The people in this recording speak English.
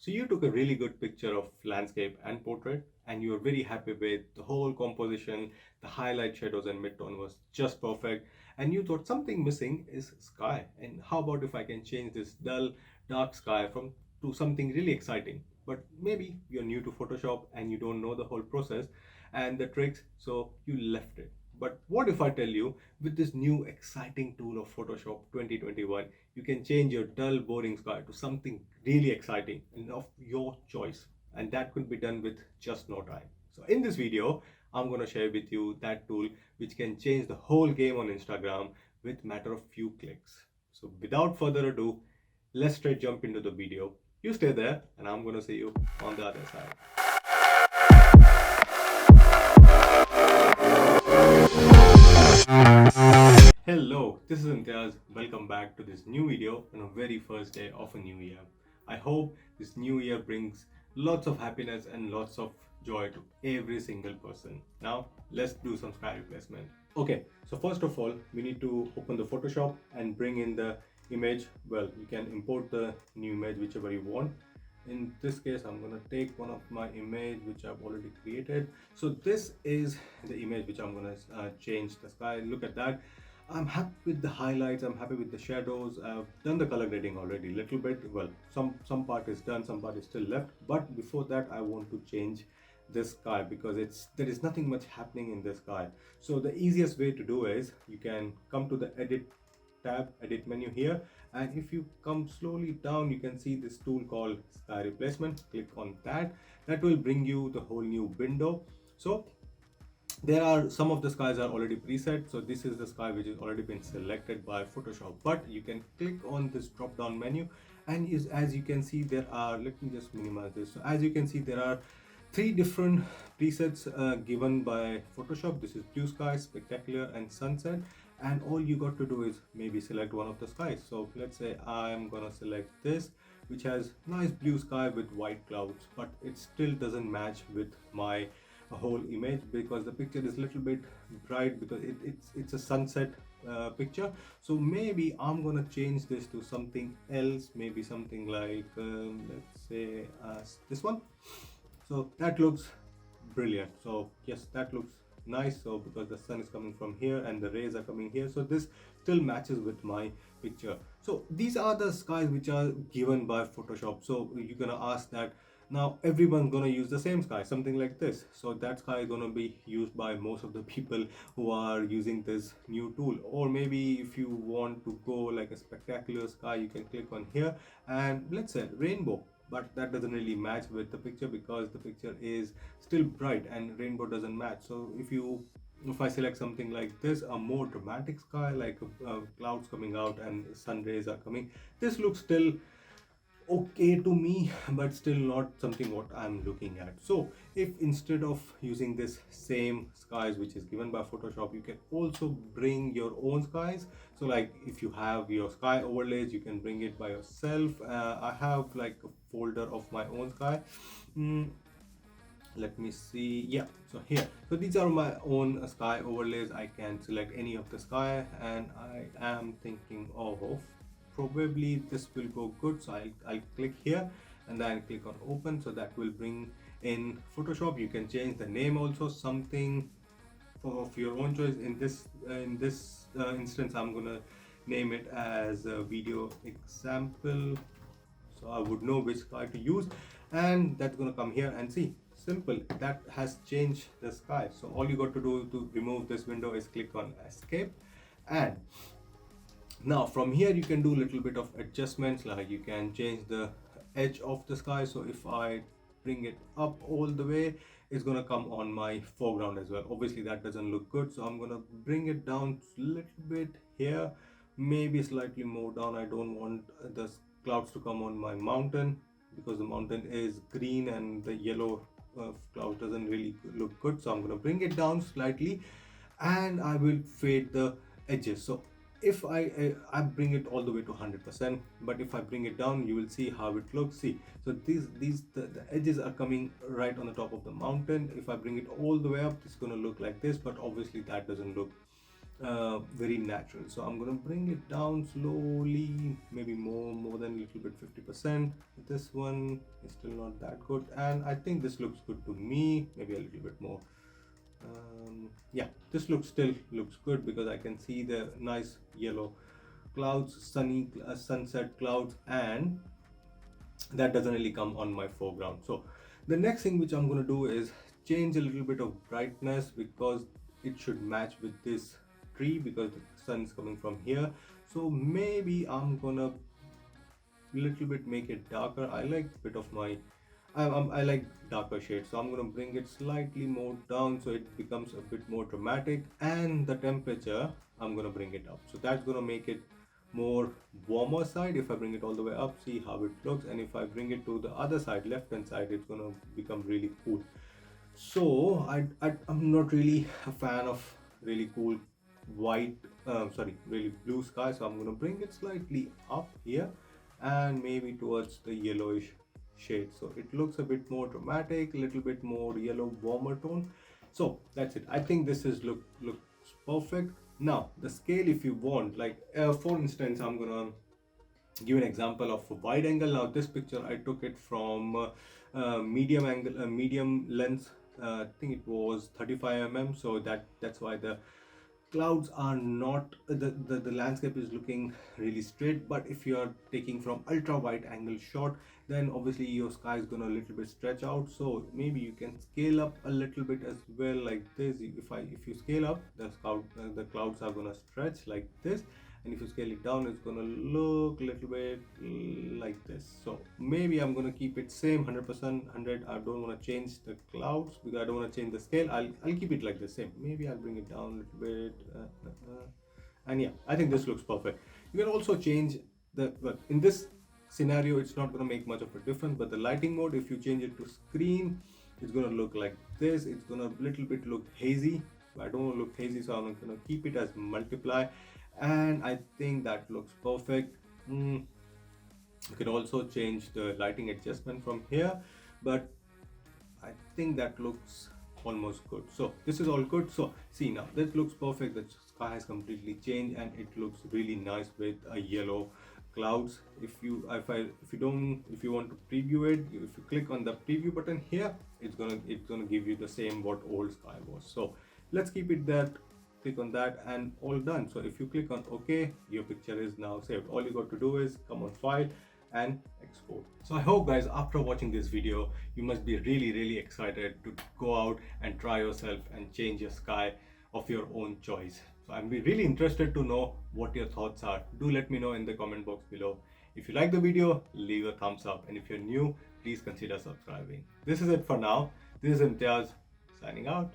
So you took a really good picture of landscape and portrait, and you were very happy with the whole composition. The highlight, shadows, and midtone was just perfect. And you thought something missing is sky. And how about if I can change this dull, dark sky from to something really exciting? But maybe you're new to Photoshop and you don't know the whole process and the tricks, so you left it. But what if I tell you, with this new exciting tool of Photoshop 2021, you can change your dull, boring sky to something really exciting and of your choice. And that could be done with just no time. So in this video, I'm going to share with you that tool which can change the whole game on Instagram with matter of few clicks. So without further ado, let's straight jump into the video. You stay there and I'm going to see you on the other side. Hello, this is Imtiaz. Welcome back to this new video on a very first day of a new year. I hope this new year brings lots of happiness and lots of joy to every single person. Now, let's do some sky replacement. Okay, so first of all, we need to open the Photoshop and bring in the image. Well, you can import the new image whichever you want. In this case, I'm gonna take one of my image which I've already created. So this is the image which I'm gonna change the sky. Look at that. I'm happy with the highlights, I'm happy with the shadows. I've done the color grading already a little bit. Well, some part is done, some part is still left. But before that, I want to change this sky because there is nothing much happening in this sky. So the easiest way to do is you can come to the edit tab, edit menu here, and if you come slowly down, you can see this tool called sky replacement. Click on that. That will bring you the whole new window. So there are some of the skies are already preset, so this is the sky which has already been selected by Photoshop, but you can click on this drop down menu, and as you can see, there are, let me just minimize this. So as you can see, there are three different presets given by Photoshop. This is blue sky, spectacular, and sunset. And all you got to do is maybe select one of the skies. So let's say I'm gonna select this, which has nice blue sky with white clouds, but it still doesn't match with my whole image because the picture is a little bit bright because it's a sunset picture. So maybe I'm gonna change this to something else, maybe something like let's say this one. So that looks brilliant. So yes, that looks nice. So because the sun is coming from here and the rays are coming here, so this still matches with my picture. So these are the skies which are given by Photoshop. So you're gonna ask that now everyone's gonna use the same sky, something like this. So that sky is gonna be used by most of the people who are using this new tool. Or maybe if you want to go like a spectacular sky, you can click on here and let's say rainbow, but that doesn't really match with the picture because the picture is still bright and rainbow doesn't match. So if I select something like this, a more dramatic sky, like clouds coming out and sun rays are coming, this looks still okay to me, but still not something what I'm looking at. So if instead of using this same skies which is given by Photoshop, you can also bring your own skies. So like if you have your sky overlays, you can bring it by yourself. I have like a folder of my own sky. Mm, let me see. Yeah, so here, so these are my own sky overlays. I can select any of the sky, and I am thinking of probably this will go good. So I'll click here and then click on open. So that will bring in Photoshop. You can change the name also, something of your own choice. In this instance, I'm gonna name it as a video example, so I would know which sky to use, and that's gonna come here and see, simple, that has changed the sky. So all you got to do to remove this window is click on escape, and now from here you can do a little bit of adjustments, like you can change the edge of the sky. So if I bring it up all the way, it's gonna come on my foreground as well. Obviously that doesn't look good, so I'm gonna bring it down a little bit here, maybe slightly more down. I don't want the clouds to come on my mountain because the mountain is green and the yellow cloud doesn't really look good. So I'm gonna bring it down slightly and I will fade the edges. So if I bring it all the way to 100%, but if I bring it down, you will see how it looks. See, so the edges are coming right on the top of the mountain. If I bring it all the way up, it's going to look like this, but obviously that doesn't look very natural. So I'm gonna bring it down slowly, maybe more than a little bit, 50%. This one is still not that good, and I think this looks good to me. Maybe a little bit more. Yeah, this still looks good because I can see the nice yellow clouds, sunny sunset clouds, and that doesn't really come on my foreground. So the next thing which I'm going to do is change a little bit of brightness because it should match with this tree because the sun is coming from here. So maybe I'm gonna little bit make it darker. I like bit of my I like darker shades, so I'm gonna bring it slightly more down so it becomes a bit more dramatic, and the temperature I'm gonna bring it up, so that's gonna make it more warmer side. If I bring it all the way up, see how it looks, and if I bring it to the other side, left hand side, it's gonna become really cool. So I'm not really a fan of really cool white really blue sky, so I'm gonna bring it slightly up here and maybe towards the yellowish shade, so it looks a bit more dramatic, a little bit more yellow warmer tone. So that's it. I think this is looks perfect. Now the scale, if you want, like for instance, I'm gonna give an example of a wide angle. Now this picture I took it from medium angle, medium lens. I think it was 35 mm, so that's why the clouds are not the landscape is looking really straight. But if you are taking from ultra wide angle shot, then obviously your sky is gonna a little bit stretch out, so maybe you can scale up a little bit as well, like this. If you scale up, the clouds are gonna stretch like this, and if you scale it down, it's gonna look a little bit like this. So maybe I'm gonna keep it same 100%, 100. I don't want to change the clouds because I don't want to change the scale. I'll keep it like the same. Maybe I'll bring it down a little bit, and yeah, I think this looks perfect. You can also change well, in this scenario it's not going to make much of a difference, but the lighting mode, if you change it to screen, it's going to look like this. It's going to little bit look hazy. I don't want to look hazy, so I'm going to keep it as multiply, and I think that looks perfect. You can also change the lighting adjustment from here, but I think that looks almost good. So this is all good. So see, now this looks perfect. The sky has completely changed and it looks really nice with a yellow clouds. If you want to preview it, if you click on the preview button here, it's gonna give you the same what old sky was. So let's keep it that. Click on that and all done. So if you click on OK, your picture is now saved. All you got to do is come on file and export. So I hope guys, after watching this video, you must be really excited to go out and try yourself and change your sky of your own choice. So I'm really interested to know what your thoughts are. Do let me know in the comment box below. If you like the video, leave a thumbs up, and if you're new, please consider subscribing. This is it for now. This is Imtiaz signing out.